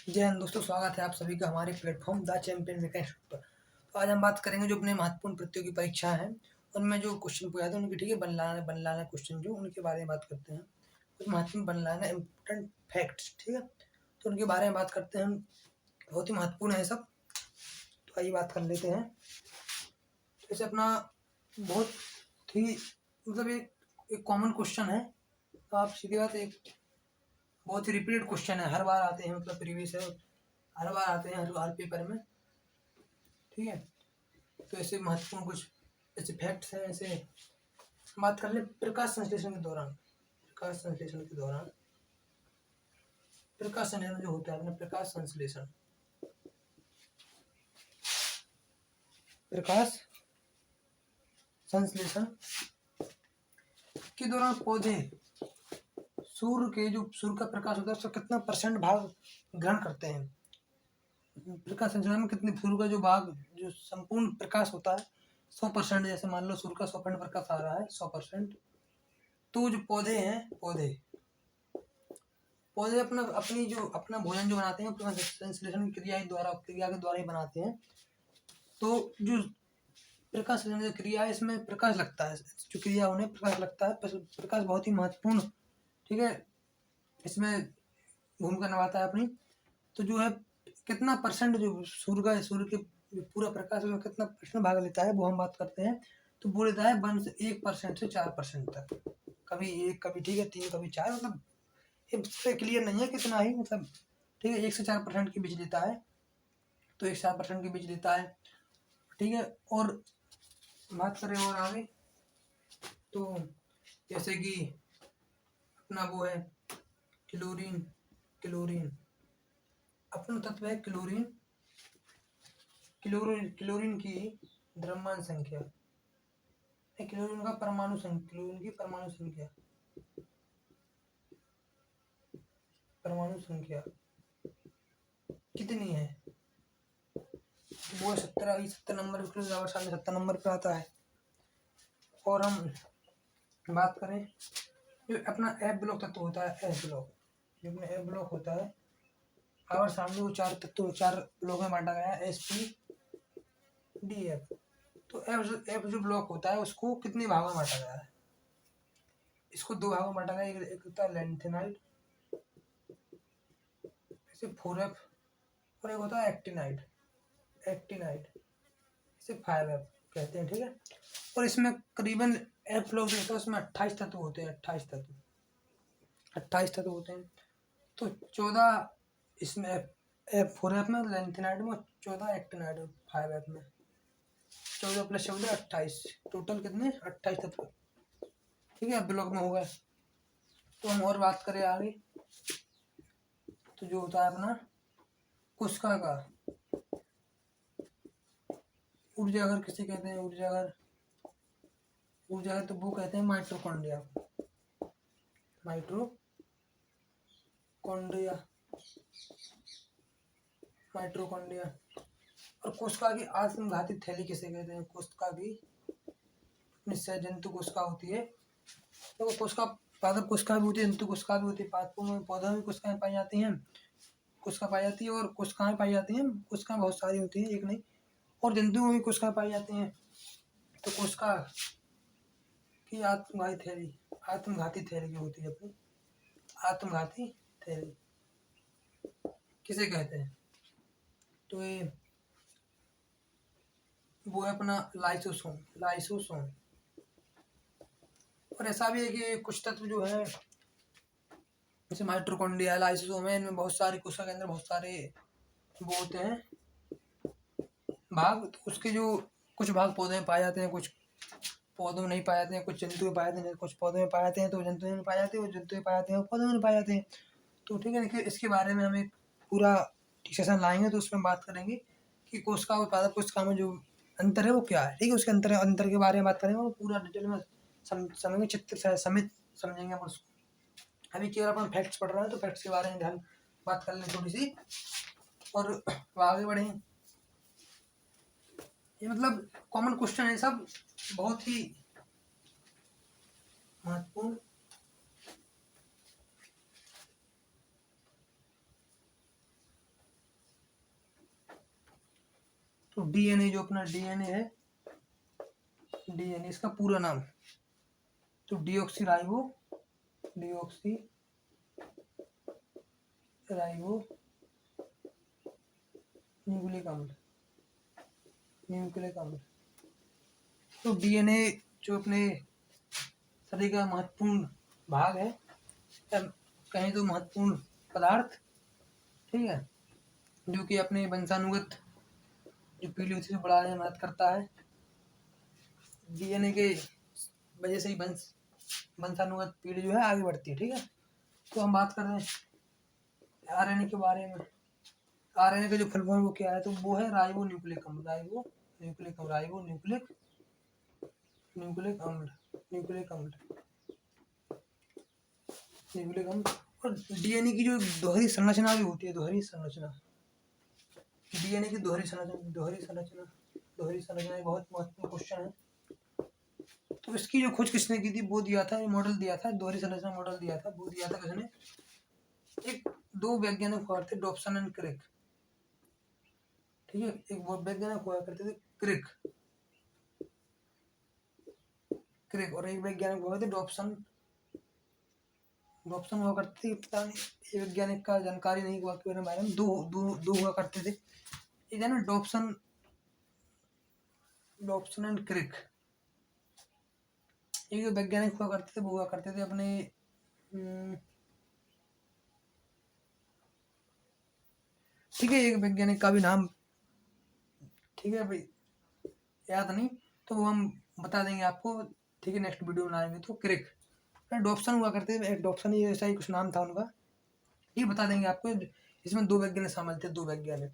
जय हिंद दोस्तों, स्वागत है आप सभी का हमारे प्लेटफॉर्म द चैंपियन मैकेनिक्स पर। तो आज हम बात करेंगे जो अपने महत्वपूर्ण प्रतियोगी परीक्षा है उनमें जो क्वेश्चन पूछा था उनकी, ठीक है, बनलाना क्वेश्चन जो उनके बारे में बात करते हैं। कुछ महत्वपूर्ण बनलाना इम्पोर्टेंट फैक्ट्स, ठीक है, तो उनके बारे में बात करते हैं हम। बहुत ही महत्वपूर्ण है सब, तो आइए बात कर लेते हैं। जैसे अपना बहुत ही मतलब एक कॉमन क्वेश्चन है, तो आप सीधी बात एक बहुत ही रिपीटेड क्वेश्चन है, हर बार आते हैं, मतलब प्रीवियस है, हर बार आते हैं हर पेपर में, ठीक है। तो ऐसे महत्वपूर्ण कुछ ऐसे फैक्ट्स हैं। ऐसे बात कर ले प्रकाश संश्लेषण के दौरान, प्रकाश संश्लेषण जो होता है अपना प्रकाश संश्लेषण के दौरान पौधे सूर्य का प्रकाश होता है उसका कितना परसेंट भाग ग्रहण करते हैं। प्रकाश संश्लेषण में कितने सूर्य का जो भाग, जो संपूर्ण प्रकाश होता है 100%, जैसे मान लो सूर्य का 100% प्रकाश आ रहा है 100%, तो जो पौधे हैं, पौधे अपना भोजन जो बनाते हैं प्रकाश संश्लेषण की क्रिया के द्वारा ही बनाते हैं। तो जो प्रकाश संश्लेषण की क्रिया है इसमें प्रकाश लगता है, जो क्रिया उन्हें प्रकाश लगता है, प्रकाश बहुत ही महत्वपूर्ण, ठीक है, इसमें भूमिका निभाता है अपनी। तो जो है कितना परसेंट जो सूर्य के जो पूरा प्रकाश में कितना परसेंट भाग लेता है वो हम बात करते हैं। तो वो लेता है 1% से 4% तक, कभी 1, कभी ठीक है 3, कभी 4, मतलब ये क्लियर नहीं है कितना ही, मतलब ठीक है 1 से 4% के बीच लेता है, तो 1 से 4% के बीच लेता है, ठीक है। और बात करें और आगे, तो जैसे कि अपना वो है क्लोरीन अपना तत्व है क्लोरीन की द्रव्यमान संख्या, क्लोरीन की परमाणु संख्या कितनी है, वो 70 नंबर पे, 70 नंबर पे आता है। और हम बात करें जो अपना एफ ब्लॉक तत्व होता है, जो अपना एफ ब्लॉक होता है, और सामने वो 4 ब्लॉक में बांटा गया है SPDF। तो एफ जो ब्लॉक होता है उसको कितने भागों में बांटा गया है, इसको 2 भागों में बांटा गया है। एक होता है लेंथेनाइड, इसे 4F, और एक होता है एक्टिनाइड, इसे 5F कहते हैं, ठीक है। और इसमें करीबन एफ ब्लॉक जो होता है उसमें 28 तत्व होते हैं, 28 तत्व होते हैं। तो 14 इसमें F4F में, लेंथेनाइड में, 14 एक्टिनाइड में, 5F में, 14 + 14 28, टोटल कितने 28 तत्व, ठीक है, ब्लॉक में हो गए। तो हम और बात करें आगे, तो जो होता है अपना कोशिका का ऊर्जाघर, किसे कहते हैं ऊर्जाघर, तो वो कहते हैं माइटोकॉन्ड्रिया। और कोशिका की आत्मघाती थैली किसे कहते हैं, कोशिका की निश्चय जंतु कोशिका होती है, तो कोशिका पादप कोशिका भी होती है, जंतु कोशिका भी होती है, पादपों में, पौधों में कोशिकाएं पाई जाती हैं, कोशिका पाई जाती है, और कोशिकाएं पाई जाती हैं, कोशिकाएं बहुत सारी होती हैं, एक नहीं, और जंतुओं में भी कोशिकाएं पाई जाती हैं। तो कोशिका की आत्मघाती थैली जो होती है अपनी, आत्मघाती थैली किसे कहते हैं, तो ये वो है अपना लाइसोसोम। और ऐसा भी है कि कुछ तत्व जो है जैसे माइटोकॉन्ड्रिया, लाइसोसोम है, इनमें बहुत सारी, कोशिका के अंदर बहुत सारे वो होते हैं भाग। तो उसके जो कुछ भाग पौधे में पाए जाते हैं, कुछ पौधों में नहीं पाए जाते हैं, कुछ जंतु में पाए जाते हैं, कुछ पौधों में पाए जाते हैं, तो जंतु में पाए जाते हैं, और जंतु में पाए जाते हैं, पौधों में पाए जाते हैं। तो ठीक है, देखिए इसके बारे में हम एक पूरा डिस्कशन लाएंगे, तो उसमें बात करेंगे कि कोशिका और पादप कोशिका में जो अंतर है वो क्या है, ठीक है, उसके अंतर के बारे में बात करेंगे, वो पूरा डिटेल में समझेंगे, चित्र समेत समझेंगे हम उसको। अभी केवल अपन फैक्ट्स पढ़ रहे हैं, तो फैक्ट्स के बारे में ध्यान बात कर लें थोड़ी सी, और आगे बढ़े। ये मतलब कॉमन क्वेश्चन है सब, बहुत ही महत्वपूर्ण। तो डीएनए जो अपना डीएनए है, डीएनए इसका पूरा नाम तो डीऑक्सी राइबो न्यूक्लिक अम्ल। तो डीएनए जो अपने शरीर का महत्वपूर्ण भाग है, या कहें तो महत्वपूर्ण पदार्थ, ठीक है, जो कि अपने वंशानुगत जो पीढ़ी उसी से बढ़ाने में मदद करता है। डीएनए के वजह से ही वंशानुगत पीढ़ी जो है आगे बढ़ती है, ठीक है। तो हम बात कर रहे हैं आरएनए के बारे में। आरएनए का जो फुल फॉर्म वो क्या है, तो वो है राइबो न्यूक्लिक अम्ल। और डीएनए की जो दोहरी संरचना भी होती है, डीएनए की दोहरी संरचना बहुत महत्वपूर्ण क्वेश्चन है। तो इसकी जो खोज किसने की थी, वो दिया था, मॉडल दिया था, दोहरी संरचना मॉडल दिया था, वो दिया था किसने, एक दो वैज्ञानिक हुआ थे, डॉब्सन एंड क्रिक, ठीक है। एक वो वैज्ञानिक हुआ करते थे क्रिक, और एक वैज्ञानिक हुआ थे डॉब्सन हुआ करते थे, पता नहीं वैज्ञानिक का जानकारी नहीं हुआ के बारे में, दो हुआ करते थे, एक है ना डॉब्सन एंड क्रिक। एक वैज्ञानिक हुआ करते थे, वो हुआ करते थे अपने ठीक है, एक वैज्ञानिक का भी नाम, ठीक है भाई, याद नहीं, तो वो हम बता देंगे आपको, ठीक है, नेक्स्ट वीडियो बनाएंगे। तो क्रिक, डॉब्सन हुआ करते थे, डॉब्सन ही ऐसा ही कुछ नाम था उनका, ये बता देंगे आपको। इसमें दो वैज्ञानिक शामिल थे, ठीक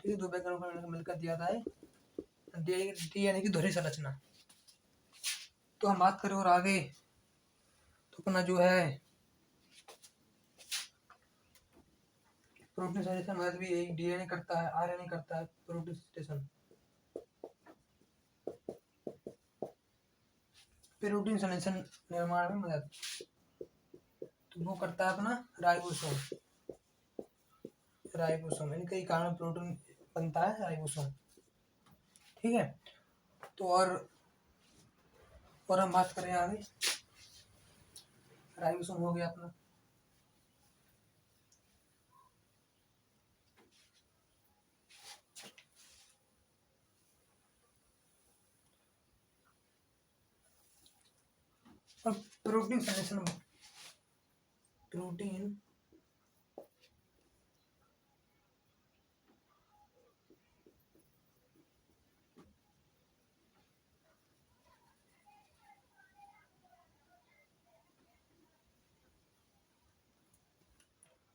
है, दो वैज्ञानिकों ने मिलकर दिया था डीएनए की दोहरी संरचना। तो हम बात करें और आगे, तो अपना जो है प्रोटीन संश्लेषण मदद भी यही डीएनए करता है, आरएनए करता है, प्रोटीन संश्लेषण निर्माण में मदद, तो वो करता है अपना राइबोसोम, इनके कारण प्रोटीन बनता है, राइबोसोम, ठीक है। तो और हम बात करें आगे, राइबोसोम हो गया अपना। और प्रोटीन संश्लेषण, प्रोटीन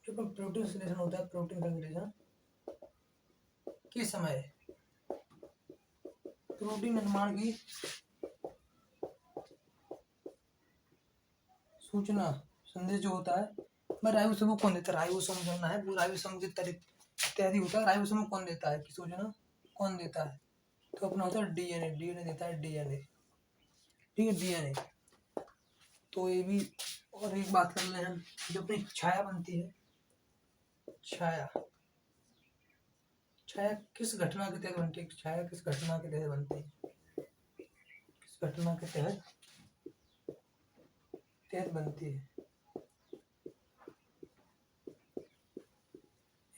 संश्लेषण होता है, प्रोटीन संश्लेषण के समय प्रोटीन निर्माण की सूचना संदेश जो होता है, मैं राइबोसोम को कौन देता है, राइबोसोम जो है वो राइबोसोम के इत्यादि होता है, राइबोसोम कौन देता है कि सूचना कौन देता है, तो अपना होता है डीएनए देता है, ठीक है, डीएनए। तो ये भी, और एक बात कर ले हम, जो अपनी छाया बनती है, छाया किस घटना के तहत बनती है, छाया किस घटना के तहत बनती है, किस घटना के तहत बनती है।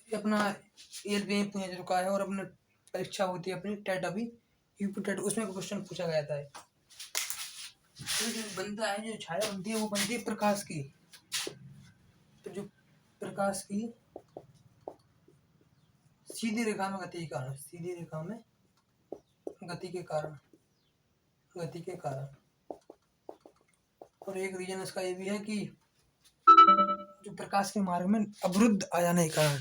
अपना एयर पूछा जा चुका है, और अपना परीक्षा होती है अपनी टेट, अभी यूपी टेट, उसमें क्वेश्चन पूछा गया था। तो जो बनता है, जो छाया बनती है, वो बनती है प्रकाश की, तो जो प्रकाश की सीधी रेखा में गति के कारण, गति के कारण। और एक रीजन इसका ये भी है कि जो प्रकाश के मार्ग में अवरुद्ध आ जाने के कारण,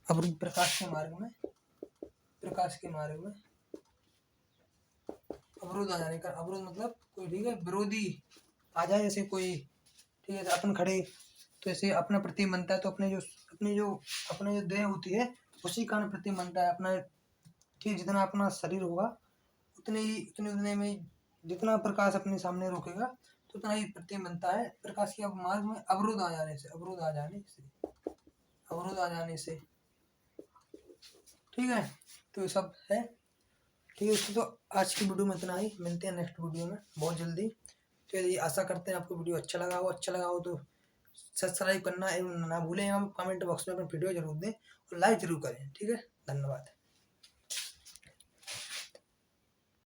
प्रकाश के मार्ग में अवरोध आ जाने का, अवरोध मतलब कोई, ठीक है, विरोधी आ जाए, जैसे कोई, ठीक है, अपन खड़े, तो ऐसे अपना प्रतिबिंब बनता है, तो अपने जो देह होती है, उसी कारण प्रतिबिंब बनता है अपना, ठीक, जितना अपना शरीर होगा उतने में जितना प्रकाश अपने सामने रोकेगा, तो उतना ही प्रतिबिंब बनता है। प्रकाश के मार्ग में अवरोध आ जाने से, ठीक है, तो ये सब है। ठीक है दोस्तों, तो आज की वीडियो में इतना ही, मिलते हैं नेक्स्ट वीडियो में बहुत जल्दी। तो यदि आशा करते हैं आपको वीडियो अच्छा लगा हो तो सब्सक्राइब करना एवं ना भूलें। हम कमेंट बॉक्स में अपनी वीडियो जरूर दें और लाइक जरूर करें। ठीक है, धन्यवाद।